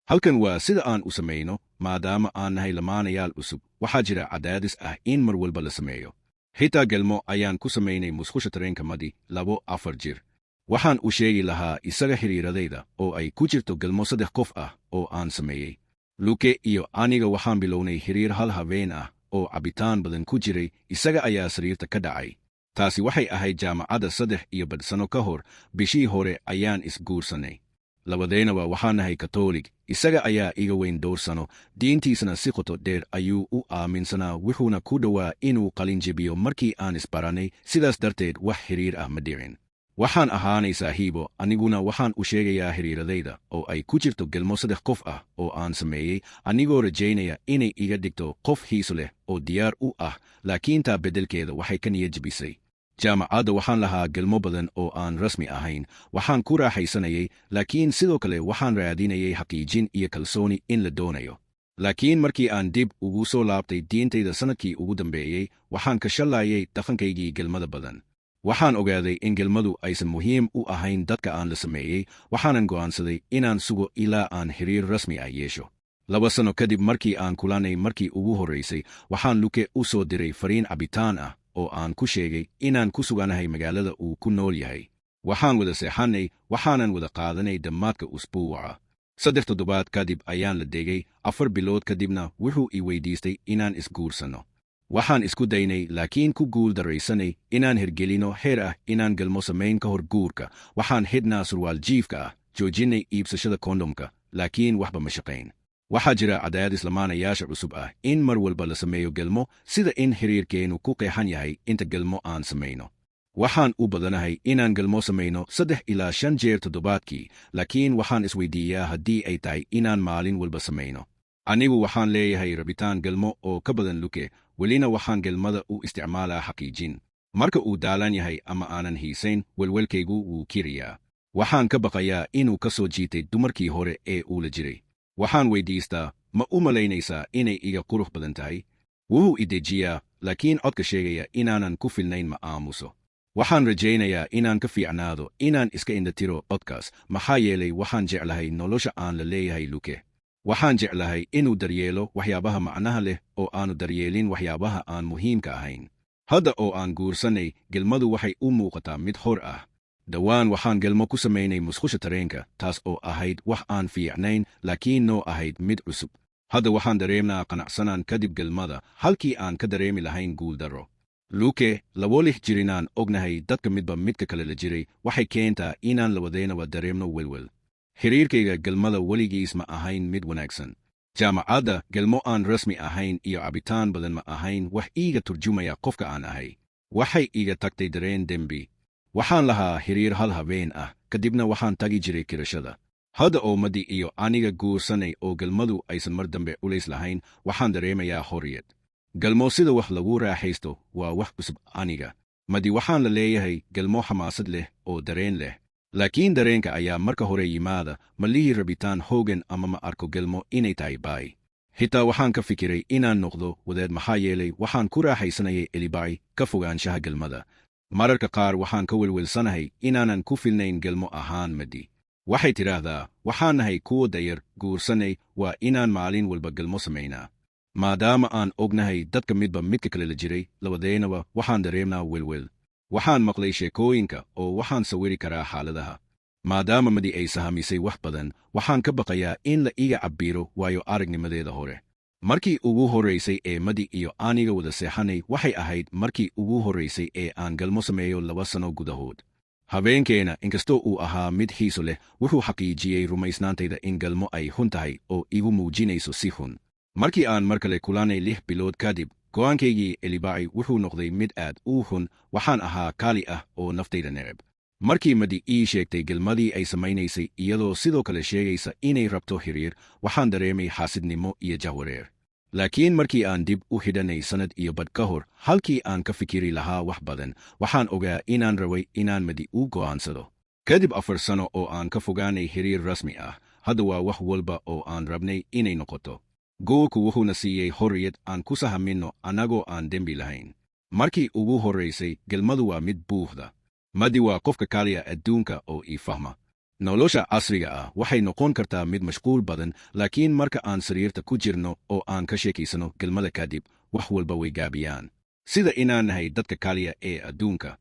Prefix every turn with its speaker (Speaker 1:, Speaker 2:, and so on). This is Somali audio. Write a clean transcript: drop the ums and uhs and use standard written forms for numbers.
Speaker 1: halkan waa sida aan u samayno maadaama aan nahay lamaanayaal cusub waxaa jira cadaadis ah in mar walba la sameeyo xitaa gelmo ayaan ku samaynay musqusha tareenka madi 2-4 jir waxaan u sheegi lahaa isaga xiriiradayda oo ay ku jirto gelmo 3 qof ah oo aan sameeyey Luke iyo aniga waxaan bilownay xiriir hal habeen ah oo cabitaan badan ku jiray isaga ayaa sariirta ka dhacay taasi waxay ahayd jaamacadda 3 sano ka hor bishii hore ayaan isguursanay labadeynaba waxaan nahay katoolig isaga ayaa iga weyn 2 sano diintiisana si qoto dheer ayuu u aaminsanaa wuxuuna ku dhowaa inuu qalin jebiyo markii aan isbaranay sidaas darteed wax xiriir ah ma dhicin waxaan ahaanay saaxiibo aniguna waxaan u sheegayaa xiriiradayda oo ay ku jirto gelmo 3 qof ah oo aan sameeyey anigoo rajaynaya inay iga dhigto qof xiiso leh oo diyaar u ah laakiin taa beddelkeeda waxay ka niyad jebisay jaamacadda waxaan lahaa gelmo badan oo aan rasmi ahayn waxaan ku raaxaysanayay laakiin sidoo kale waxaan raadinayay xaqiijin iyo kalsooni in la doonayo laakiin markii aan dib ugu soo laabtay diintayda sanadkii ugu dambeeyey waxaan ka shalayay dhaqankaygii gelmada badan waxaan ogaaday in gelmadu aysan muhiim u ahayn dadka aan la sameeyey waxaanan go'aansaday inaan sugo ilaa aan xiriir rasmi ah yeesho 2 sano kadib markii aan kulanay markii ugu horraysay waxaan Luke u soo diray fariin cabitaan ah oo aan ku sheegay inaan ku suganahay magaalada uu ku nool yahay waxaan wada seexanay waxaanan wada qaadanay dhammaadka usbuuca 3 toddobaad kadib ayaan la degay 4 bilood kadibna wuxuu i weydiistay inaan isguursanno waxaan isku daynay laakiin ku guul daraysanay inaan hirgelino heer ah inaan galmo samayn ka hor guurka waxaan xidhnaa surwaal jiifka ah joojinay iibsashada kondomka laakiin waxba ma shaqayn waxaa jira cadaadis lamaanayaasha cusub ah in mar walba la sameeyo gelmo sida in xiriirkeennu ku qeexan yahay inta gelmo aan samayno waxaan u badanahay inaan gelmo samayno 3 ilaa 5 jeer toddobaadkii laakiin waxaan isweydiiyaa haddii ay tahay inaan maalin walba samayno anigu waxaan leeyahay rabitaan gelmo oo ka badan Luke welina waxaan gelmada u isticmaalaa xaqiijin marka uu daalan yahay ama aanan hiisayn welwelkaygu wuu kiriyaa waxaan ka baqayaa inuu ka soo jiitay dumarkii hore ee uu la jiray waxaan weydiistaa ma u malaynaysaa inay iga qurux badan tahay wuxuu i dejiyaa laakiin codka sheegaya inaanan ku filnayn ma aamuso waxaan rajaynayaa inaan ka fiicnaado inaan iska indhatiro codkaas maxaa yeelay waxaan jeclahay nolosha aan la leeyahay Luke waxaan jeclahay inuu daryeelo waxyaabaha macnaha leh oo aanu daryeelin waxyaabaha aan muhiimka ahayn hadda oo aan guursanay gelmadu waxay u muuqataa mid hor ah dhowaan waxaan gelmo ku samaynay musqusha tareenka taas oo ahayd wax aan fiicnayn laakiin noo ahayd mid cusub hadda waxaan dareemnaa qanacsanaan kadib gelmada halkii aan ka dareemi lahayn guuldarro Luke 2 jirinaan ognahay dadka midba midka kale la jiray waxay keentaa inaan labadeynaba dareemno welwel xiriirkayga gelmada weligiis ma ahayn mid wanaagsan jaamacadda gelmo aan rasmi ahayn iyo cabitaan badan ma ahayn wax iiga turjumaya qofka aan ahay waxay iiga tagtay dareen dembi waxaan lahaa xiriir hal habeen ah kadibna waxaan tagi jiray kirashada hadda oo madi iyo aniga guursanay oo gelmadu aysan mar dambe culays lahayn waxaan dareemayaa xorriyad gelmo sida wax lagu raaxaysto waa wax cusub aniga madi waxaan la leeyahay gelmo xamaasad leh oo dareen leh laakiin dareenka ayaa marka hore yimaada ma lihi rabitaan hoogan ama ma arko gelmo inay tahay baay xitaa waxaan ka fikiray inaan noqdo wadaad maxaa yeelay waxaan ku raaxaysanayay elibaay ka fogaanshaha gelmada mararka qaar waxaan ka welwelsanahay inaanan ku filnayn gelmo ahaan madi waxay tidhaahdaa waxaan nahay kuwa dayar guursanay waa inaan maalin walba gelmo samaynaa maadaama aan ognahay dadka midba midka kale la jiray labadeynaba waxaan dareemnaa welwel waxaan maqlay sheekooyinka oo waxaan sawiri karaa xaaladaha maadaama madi ay sahamisay wax badan waxaan ka baqayaa in la iga cabbiiro waayo aragnimadeeda hore markii ugu horraysay ee madi iyo aniga wada seexanay waxay ahayd markii ugu horraysay ee aan galmo sameeyo 2 sano gudahood habeenkeena inkastoo uu ahaa mid xiiso leh wuxuu xaqiijiyey rumaysnaantayda in galmo ay hun tahay oo igu muujinayso si hun markii aan mar kale kulanay 6 bilood kadib go'aankaygii elibaay wuxuu noqday mid aad u hun waxaan ahaa kaali ah oo naftayda neceb markii madi ii sheegtay gelmadii ay samaynaysay iyadoo sidoo kale sheegaysa inay rabto xiriir waxaan dareemay xaasidnimo iyo jahwareer laakiin markii aan dib u xidhanay sanad iyo badh ka hor halkii aan ka fikiri lahaa wax badan waxaan ogaa inaan rabay inaan madi u go'aansado kadib 4 sano oo aan ka fogaanay xiriir rasmi ah hadda waa wax walba oo aan rabnay inay noqoto goolku wuxuuna siiyey xorriyad aan ku sahaminno annagoo aan dembi lahayn markii ugu horraysay gelmadu waa mid buuxda madi waa qofka kaliya adduunka oo ii fahma nolosha casriga ah waxay noqon kartaa mid mashquul badan, laakiin marka aan sariirta ku jirno oo aan ka sheekaysano galmada kadib, wax walba way gaabiyaan. Sida inaan nahay dadka kaliya ee adduunka.